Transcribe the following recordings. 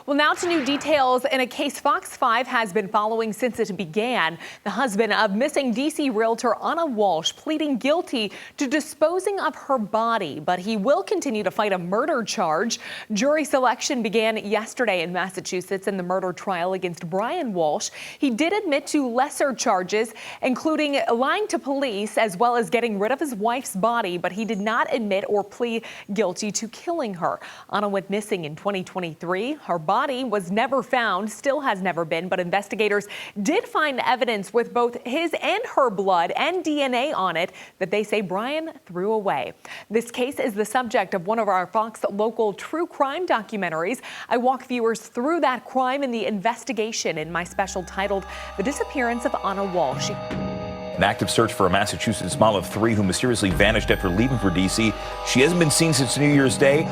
Well, now to new details in a case Fox 5 has been following since it began. The husband of missing D.C. realtor Ana Walshe pleading guilty to disposing of her body, but he will continue to fight a murder charge. Jury selection began yesterday in Massachusetts in the murder trial against Brian Walshe. He did admit to lesser charges, including lying to police as well as getting rid of his wife's body, but he did not admit or plead guilty to killing her. Ana went missing in 2023. Her body was never found, still has never been, but investigators did find evidence with both his and her blood and DNA on it that they say Brian threw away. This case is the subject of one of our Fox local true crime documentaries. I walk viewers through that crime and the investigation in my special titled The Disappearance of Ana Walshe. An active search for a Massachusetts mom of 3 who mysteriously vanished after leaving for D.C. She hasn't been seen since New Year's Day.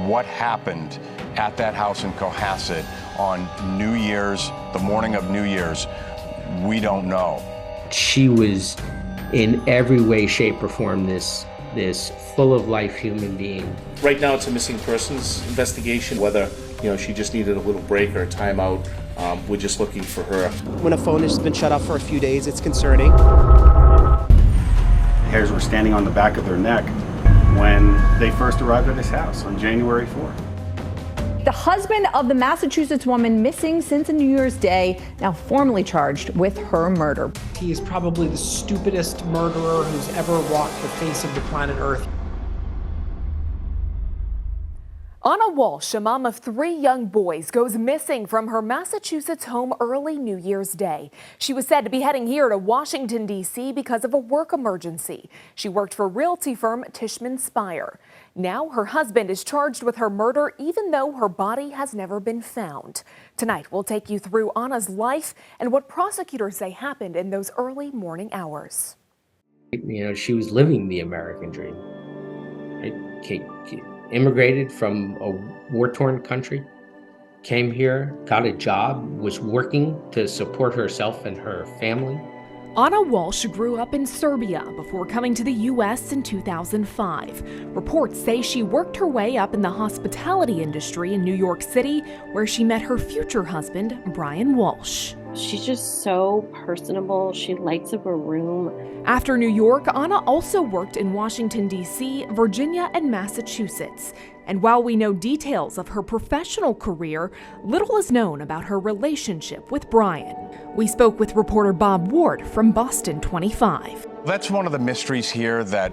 What happened at that house in Cohasset on New Year's, the morning of New Year's, we don't know. She was in every way, shape, or form this full of life human being. Right now it's a missing persons investigation, whether she just needed a little break or a timeout. We're just looking for her. When a phone has been shut off for a few days, it's concerning. Hairs were standing on the back of their neck when they first arrived at his house on January 4th. The husband of the Massachusetts woman missing since New Year's Day, now formally charged with her murder. He is probably the stupidest murderer who's ever walked the face of the planet Earth. Ana Walshe, a mom of 3 young boys, goes missing from her Massachusetts home early New Year's Day. She was said to be heading here to Washington, D.C. because of a work emergency. She worked for realty firm Tishman Speyer. Now her husband is charged with her murder, even though her body has never been found. Tonight, we'll take you through Ana's life and what prosecutors say happened in those early morning hours. She was living the American dream. Immigrated from a war-torn country, came here, got a job, was working to support herself and her family. Ana Walshe grew up in Serbia before coming to the U.S. in 2005. Reports say she worked her way up in the hospitality industry in New York City, where she met her future husband, Brian Walshe. She's just so personable. She lights up a room. After New York, Ana also worked in Washington, D.C., Virginia, and Massachusetts. And while we know details of her professional career, little is known about her relationship with Brian. We spoke with reporter Bob Ward from Boston 25. That's one of the mysteries here, that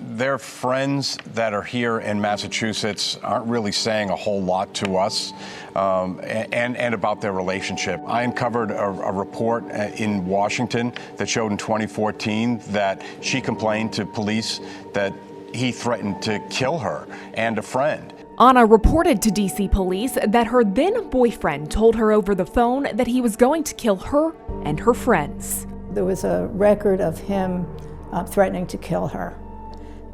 their friends that are here in Massachusetts aren't really saying a whole lot to us and about their relationship. I uncovered a report in Washington that showed in 2014 that she complained to police that he threatened to kill her and a friend. Ana reported to D.C. police that her then boyfriend told her over the phone that he was going to kill her and her friends. There was a record of him threatening to kill her.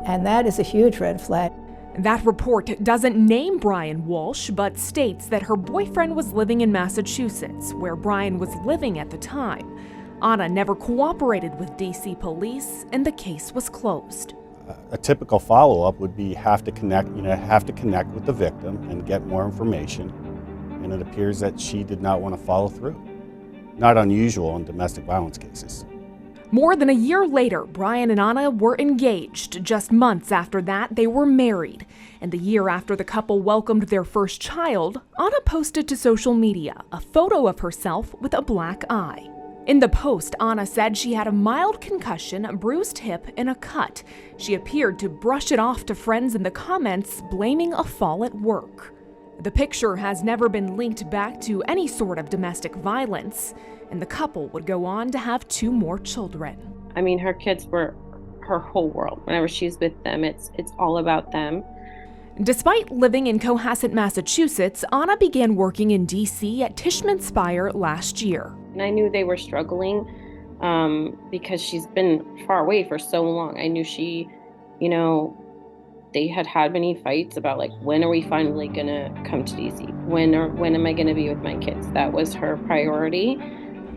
And that is a huge red flag. That report doesn't name Brian Walshe, but states that her boyfriend was living in Massachusetts, where Brian was living at the time. Ana never cooperated with D.C. police, and the case was closed. A typical follow-up would be have to connect with the victim and get more information, and it appears that she did not want to follow through. Not unusual in domestic violence cases. More than a year later, Brian and Ana were engaged. Just months after that, they were married. And the year after the couple welcomed their first child, Ana posted to social media a photo of herself with a black eye. In the post, Ana said she had a mild concussion, a bruised hip, and a cut. She appeared to brush it off to friends in the comments, blaming a fall at work. The picture has never been linked back to any sort of domestic violence, and the couple would go on to have 2 more children. I mean, her kids were her whole world. Whenever she's with them, it's all about them. Despite living in Cohasset, Massachusetts, Ana began working in D.C. at Tishman Speyer last year. And I knew they were struggling because she's been far away for so long. I knew she, they had many fights about when are we finally gonna come to D.C.? When am I gonna be with my kids? That was her priority.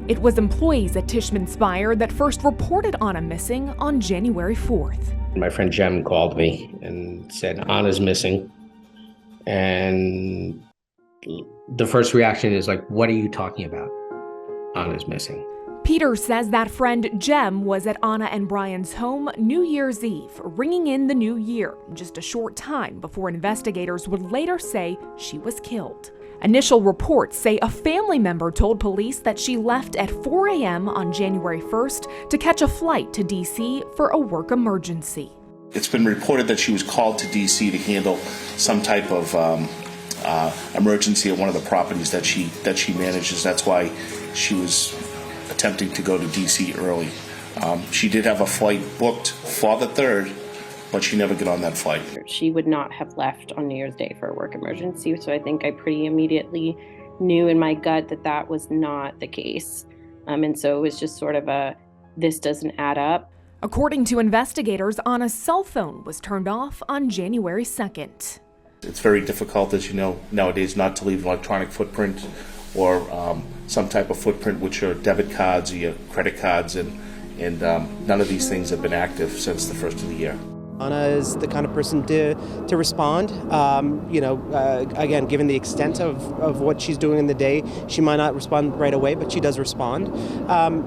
It was employees at Tishman Speyer that first reported Ana missing on January 4th. My friend Jem called me and said, Ana's missing. And The first reaction is like, what are you talking about? Ana's missing. Peter says that friend Jem was at Ana and Brian's home New Year's Eve, ringing in the new year, just a short time before investigators would later say she was killed. Initial reports say a family member told police that she left at 4 a.m. on January 1st to catch a flight to D.C. for a work emergency. It's been reported that she was called to D.C. to handle some type of emergency at one of the properties that she manages. That's why she was attempting to go to D.C. early. She did have a flight booked for the 3rd, but she never got on that flight. She would not have left on New Year's Day for a work emergency, so I think I pretty immediately knew in my gut that that was not the case. And so it was just sort of this doesn't add up. According to investigators, Ana's cell phone was turned off on January 2nd. It's very difficult, as you know, nowadays not to leave an electronic footprint or some type of footprint, which are debit cards or your credit cards, and none of these things have been active since the first of the year. Ana is the kind of person to respond. Again, given the extent of what she's doing in the day, she might not respond right away, but she does respond.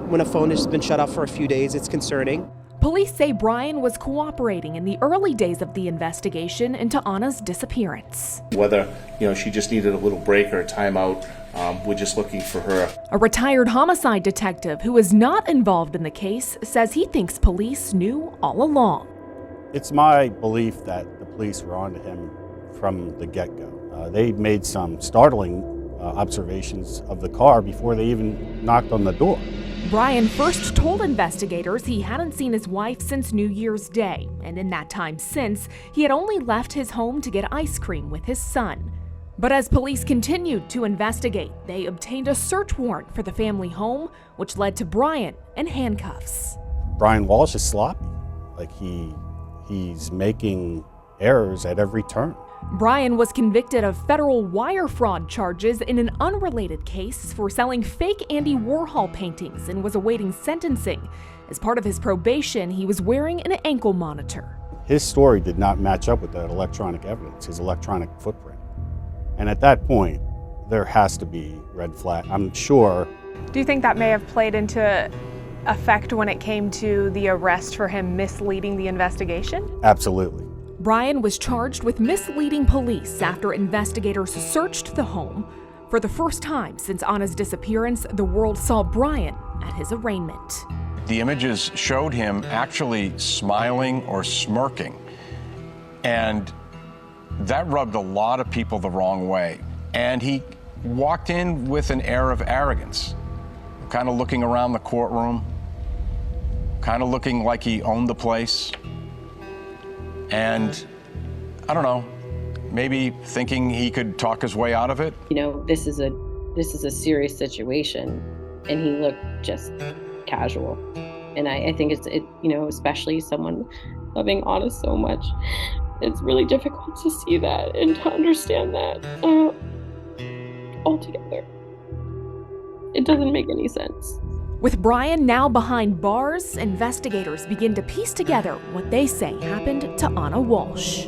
When a phone has been shut off for a few days, it's concerning. Police say Brian was cooperating in the early days of the investigation into Ana's disappearance. Whether, she just needed a little break or a timeout, we're just looking for her. A retired homicide detective who is not involved in the case says he thinks police knew all along. It's my belief that the police were onto him from the get-go. They made some startling observations of the car before they even knocked on the door. Brian first told investigators he hadn't seen his wife since New Year's Day, and in that time since, he had only left his home to get ice cream with his son. But as police continued to investigate, they obtained a search warrant for the family home, which led to Brian in handcuffs. Brian Walshe is sloppy. He's making errors at every turn. Brian was convicted of federal wire fraud charges in an unrelated case for selling fake Andy Warhol paintings and was awaiting sentencing. As part of his probation, he was wearing an ankle monitor. His story did not match up with that electronic evidence, his electronic footprint. And at that point, there has to be red flag, I'm sure. Do you think that may have played into effect when it came to the arrest for him misleading the investigation? Absolutely. Brian was charged with misleading police after investigators searched the home. For the first time since Ana's disappearance, the world saw Brian at his arraignment. The images showed him actually smiling or smirking, and that rubbed a lot of people the wrong way. And he walked in with an air of arrogance, kind of looking around the courtroom, kind of looking like he owned the place. And I don't know, maybe thinking he could talk his way out of it. This is a serious situation, and he looked just casual. And I think it's especially someone loving Ana so much, it's really difficult to see that and to understand that altogether. It doesn't make any sense. With Brian now behind bars, investigators begin to piece together what they say happened to Ana Walshe.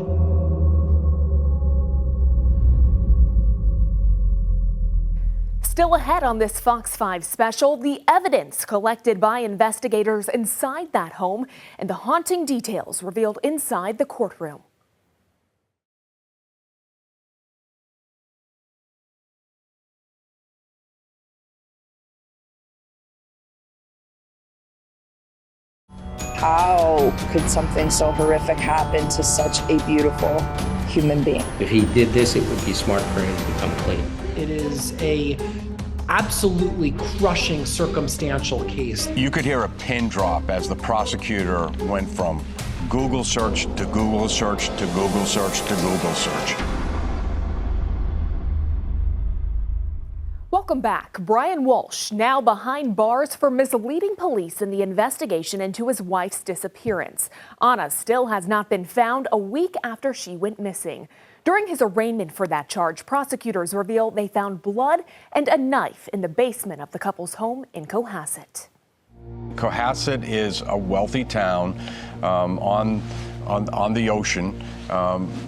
Still ahead on this Fox 5 special, the evidence collected by investigators inside that home and the haunting details revealed inside the courtroom. How could something so horrific happen to such a beautiful human being? If he did this, it would be smart for him to become clean. It is a absolutely crushing circumstantial case. You could hear a pin drop as the prosecutor went from Google search to Google search to Google search to Google search. Welcome back. Brian Walshe now behind bars for misleading police in the investigation into his wife's disappearance. Ana still has not been found a week after she went missing. During his arraignment for that charge, prosecutors reveal they found blood and a knife in the basement of the couple's home in Cohasset. Cohasset is a wealthy town on on the ocean.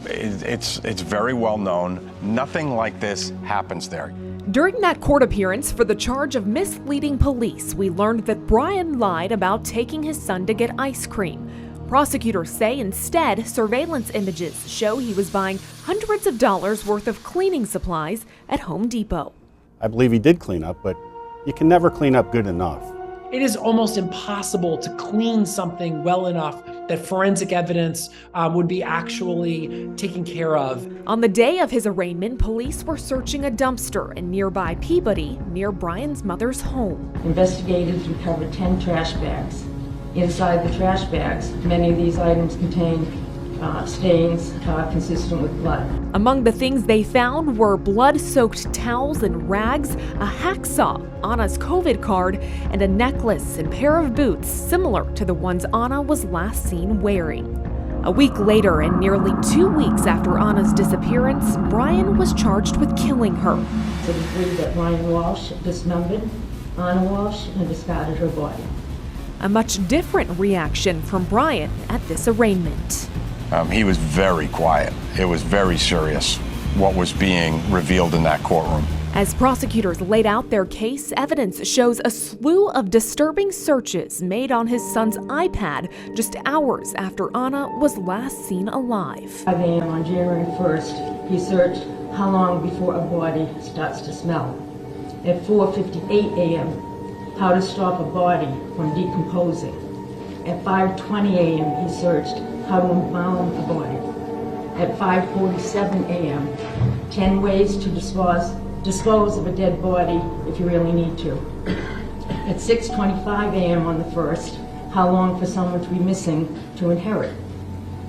It's very well known. Nothing like this happens there. During that court appearance for the charge of misleading police, we learned that Brian lied about taking his son to get ice cream. Prosecutors say instead, surveillance images show he was buying hundreds of dollars worth of cleaning supplies at Home Depot. I believe he did clean up, but you can never clean up good enough. It is almost impossible to clean something well enough that forensic evidence would be actually taken care of. On the day of his arraignment, police were searching a dumpster in nearby Peabody, near Brian's mother's home. Investigators recovered 10 trash bags. Inside the trash bags, many of these items contained stains consistent with blood. Among the things they found were blood-soaked towels and rags, a hacksaw, Ana's COVID card, and a necklace and pair of boots similar to the ones Ana was last seen wearing. A week later, and nearly 2 weeks after Ana's disappearance, Brian was charged with killing her. So we believe that Brian Walshe dismembered Ana Walshe and discarded her body. A much different reaction from Brian at this arraignment. He was very quiet. It was very serious what was being revealed in that courtroom. As prosecutors laid out their case, evidence shows a slew of disturbing searches made on his son's iPad just hours after Ana was last seen alive. 5 a.m. on January 1st, he searched how long before a body starts to smell. At 4:58 a.m., how to stop a body from decomposing. At 5:20 a.m., he searched how to embalm a body. At 5:47 a.m., 10 ways to dispose of a dead body if you really need to. At 6:25 a.m. on the 1st, how long for someone to be missing to inherit.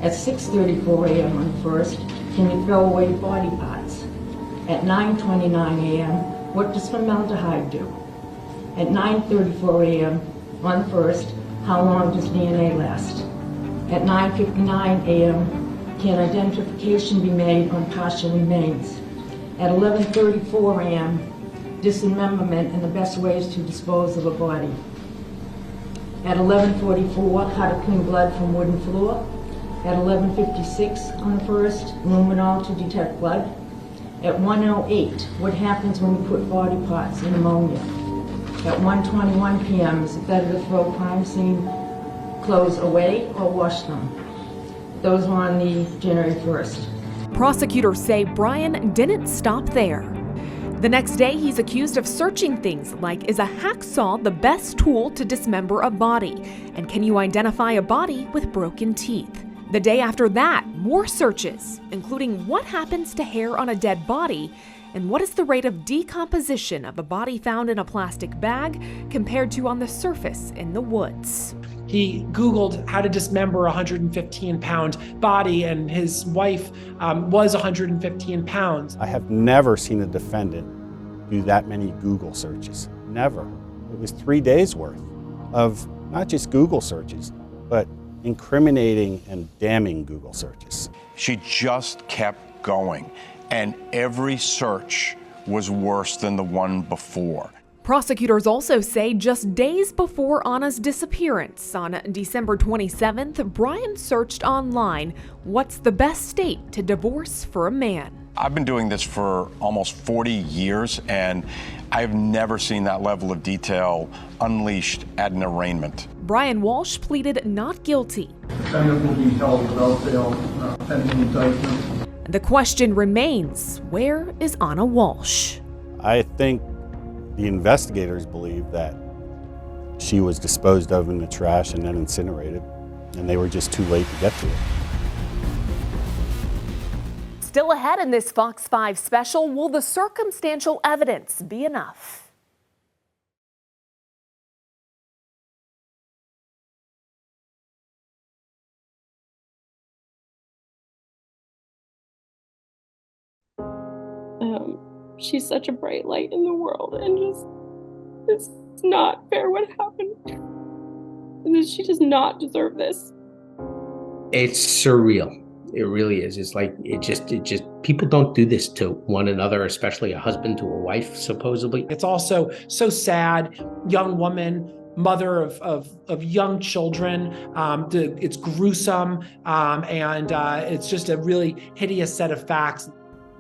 At 6:34 a.m. on the 1st, can you throw away body parts? At 9:29 a.m., what does formaldehyde do? At 9:34 a.m. on the 1st, how long does DNA last? At 9:59 a.m., can identification be made on partial remains? At 11:34 a.m., dismemberment and the best ways to dispose of a body. At 11:44, how to clean blood from wooden floor. At 11:56 on the 1st, luminol to detect blood. At 1:08, what happens when you put body parts in ammonia? At 1:21 p.m., is it better to throw crime scene clothes away or wash them? Those were on the January 1st. Prosecutors say Brian didn't stop there. The next day, he's accused of searching things like, is a hacksaw the best tool to dismember a body? And can you identify a body with broken teeth? The day after that, more searches, including what happens to hair on a dead body and what is the rate of decomposition of a body found in a plastic bag compared to on the surface in the woods. He Googled how to dismember a 115-pound body, and his wife was 115 pounds. I have never seen a defendant do that many Google searches. Never. It was 3 days worth of not just Google searches, but incriminating and damning Google searches. She just kept going, and every search was worse than the one before. Prosecutors also say just days before Ana's disappearance, on December 27th, Brian searched online, what's the best state to divorce for a man? I've been doing this for almost 40 years, and I've never seen that level of detail unleashed at an arraignment. Brian Walshe pleaded not guilty. The defendant will be held without bail pending indictment. The question remains, where is Ana Walshe? I think the investigators believe that she was disposed of in the trash and then incinerated, and they were just too late to get to it. Still ahead in this Fox 5 special, will the circumstantial evidence be enough? She's such a bright light in the world, and it's not fair what happened. And she does not deserve this. It's surreal. It really is. It's like, it just, people don't do this to one another, especially a husband to a wife, supposedly. It's also so sad. Young woman, mother of young children. It's gruesome, and it's just a really hideous set of facts.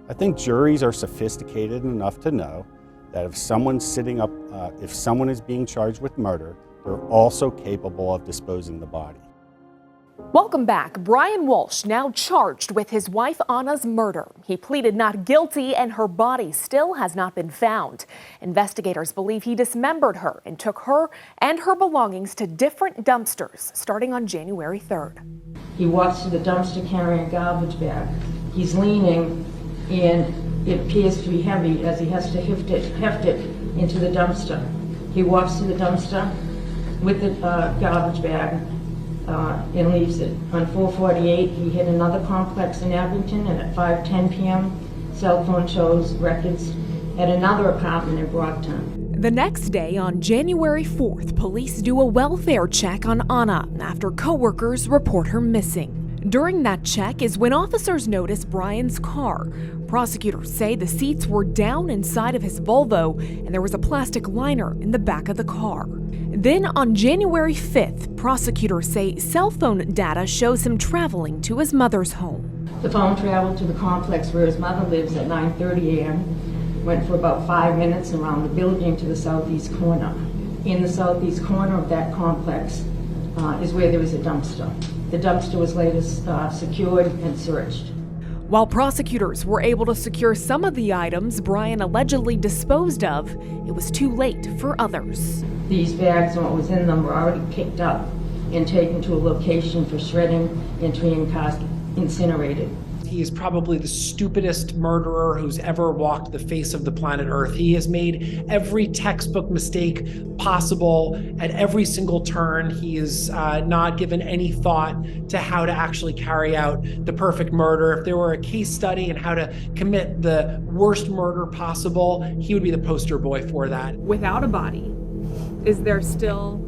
I think juries are sophisticated enough to know that if someone's if someone is being charged with murder, they're also capable of disposing the body. Welcome back. Brian Walshe now charged with his wife Ana's murder. He pleaded not guilty and her body still has not been found. Investigators believe he dismembered her and took her and her belongings to different dumpsters starting on January 3rd. He walks to the dumpster carrying a garbage bag. He's leaning and it appears to be heavy as he has to heft it into the dumpster. He walks to the dumpster with the garbage bag and leaves it. On 4:48, he hit another complex in Abington, and at 5:10 p.m., cell phone shows records at another apartment in Brockton. The next day, on January 4th, police do a welfare check on Ana after coworkers report her missing. During that check is when officers notice Brian's car. Prosecutors say the seats were down inside of his Volvo and there was a plastic liner in the back of the car. Then on January 5th, prosecutors say cell phone data shows him traveling to his mother's home. The phone traveled to the complex where his mother lives at 9:30 a.m., went for about 5 minutes around the building to the southeast corner. In the southeast corner of that complex is where there is a dumpster. The dumpster was later secured and searched. While prosecutors were able to secure some of the items Brian allegedly disposed of, it was too late for others. These bags and what was in them were already picked up and taken to a location for shredding and to be incinerated. He is probably the stupidest murderer who's ever walked the face of the planet Earth. He has made every textbook mistake possible at every single turn. He is not given any thought to how to actually carry out the perfect murder. If there were a case study in how to commit the worst murder possible, he would be the poster boy for that. Without a body, is there still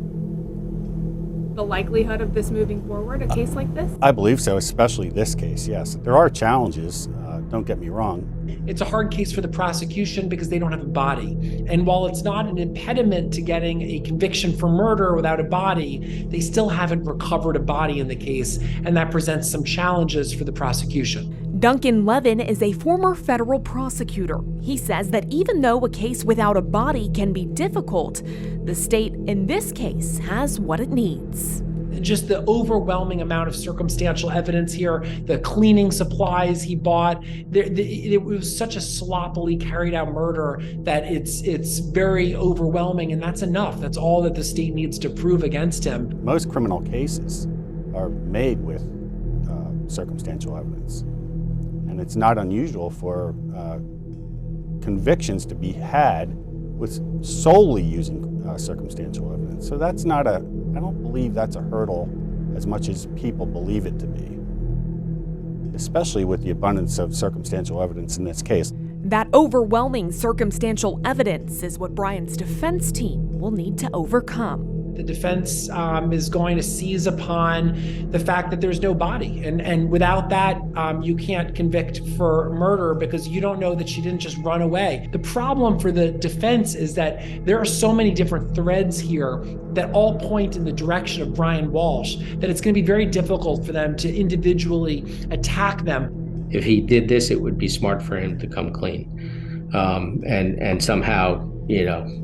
the likelihood of this moving forward, a case like this? I believe so, especially this case, yes. There are challenges, don't get me wrong. It's a hard case for the prosecution because they don't have a body. And while it's not an impediment to getting a conviction for murder without a body, they still haven't recovered a body in the case, and that presents some challenges for the prosecution. Duncan Levin is a former federal prosecutor. He says that even though a case without a body can be difficult, the state in this case has what it needs. Just the overwhelming amount of circumstantial evidence here, the cleaning supplies he bought, it was such a sloppily carried out murder that it's very overwhelming, and that's enough. That's all that the state needs to prove against him. Most criminal cases are made with circumstantial evidence. And it's not unusual for convictions to be had with solely using circumstantial evidence. So that's not I don't believe that's a hurdle as much as people believe it to be, especially with the abundance of circumstantial evidence in this case. That overwhelming circumstantial evidence is what Brian's defense team will need to overcome. The defense is going to seize upon the fact that there's no body. And without that, you can't convict for murder because you don't know that she didn't just run away. The problem for the defense is that there are so many different threads here that all point in the direction of Brian Walshe that it's going to be very difficult for them to individually attack them. If he did this, it would be smart for him to come clean and somehow, you know,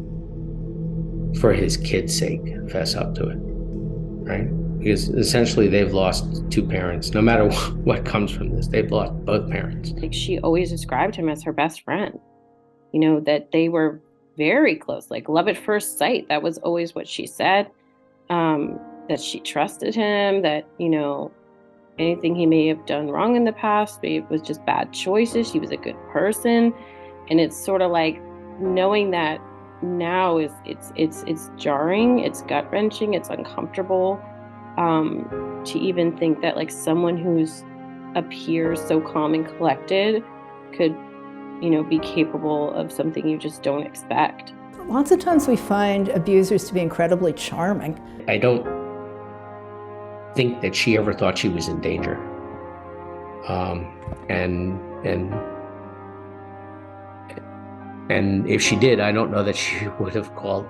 for his kid's sake, fess up to it, right? Because essentially they've lost two parents. No matter what comes from this, they've lost both parents. Like, she always described him as her best friend, you know, that they were very close, like love at first sight. That was always what she said, that she trusted him, that, you know, anything he may have done wrong in the past, it was just bad choices. She was a good person. And it's sort of like knowing that now it's jarring, it's gut-wrenching, it's uncomfortable to even think that like someone who's appears so calm and collected could, you know, be capable of something you just don't expect. Lots of times we find abusers to be incredibly charming. I don't think that she ever thought she was in danger. And if she did, I don't know that she would have called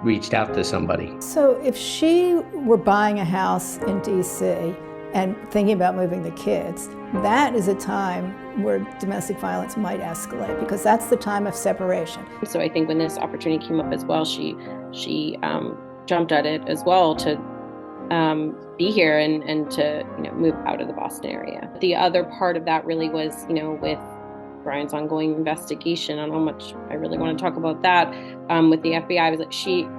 reached out to somebody. So if she were buying a house in DC and thinking about moving the kids, that is a time where domestic violence might escalate, because that's the time of separation. So I think when this opportunity came up as well, she jumped at it as well to be here and to move out of the Boston area. The other part of that really was with Brian's ongoing investigation. I don't know how much I really want to talk about that. With the FBI, was like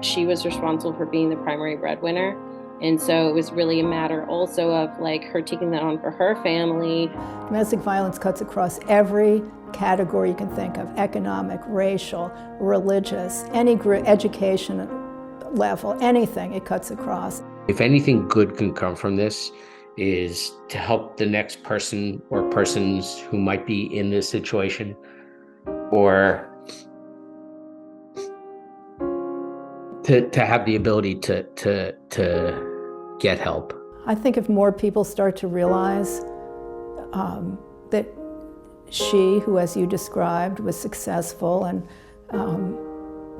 she was responsible for being the primary breadwinner. And so it was really a matter also of her taking that on for her family. Domestic violence cuts across every category you can think of: economic, racial, religious, any group, education level, anything, it cuts across. If anything good can come from this, is to help the next person or persons who might be in this situation, or to have the ability to get help. I think if more people start to realize that she, who, as you described, was successful and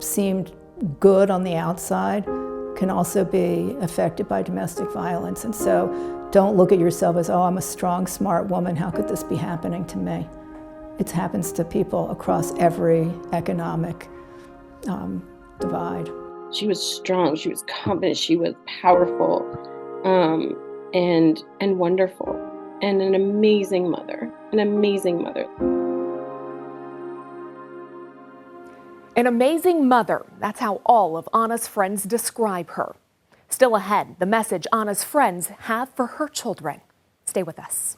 seemed good on the outside, can also be affected by domestic violence. And so don't look at yourself as, oh, I'm a strong, smart woman, how could this be happening to me? It happens to people across every economic divide. She was strong, she was confident, she was powerful, and wonderful, and an amazing mother, An amazing mother. That's how all of Ana's friends describe her. Still ahead, the message Ana's friends have for her children. Stay with us.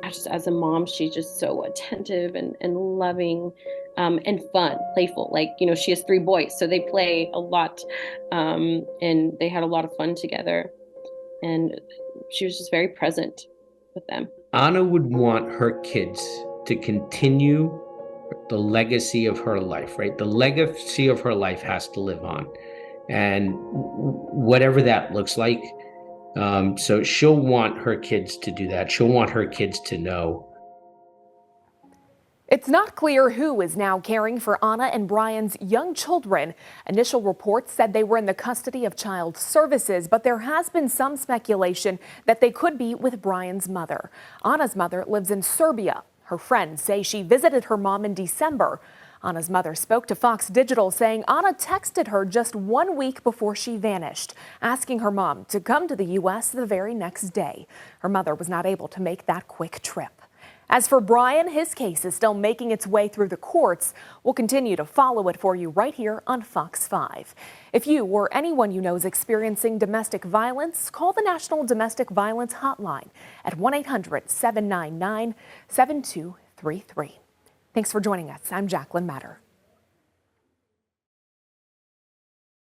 Just as a mom, she's just so attentive and loving, and fun, playful. She has 3 boys, so they play a lot, and they had a lot of fun together. And she was just very present with them. Ana would want her kids to continue the legacy of her life, right? The legacy of her life has to live on, and whatever that looks like. So she'll want her kids to do that. She'll want her kids to know. It's not clear who is now caring for Ana and Brian's young children. Initial reports said they were in the custody of Child Services, but there has been some speculation that they could be with Brian's mother. Ana's mother lives in Serbia. Her friends say she visited her mom in December. Ana's mother spoke to Fox Digital, saying Ana texted her just 1 week before she vanished, asking her mom to come to the U.S. the very next day. Her mother was not able to make that quick trip. As for Brian, his case is still making its way through the courts. We'll continue to follow it for you right here on Fox 5. If you or anyone you know is experiencing domestic violence, call the National Domestic Violence Hotline at 1-800-799-7233. Thanks for joining us. I'm Jacqueline Matter.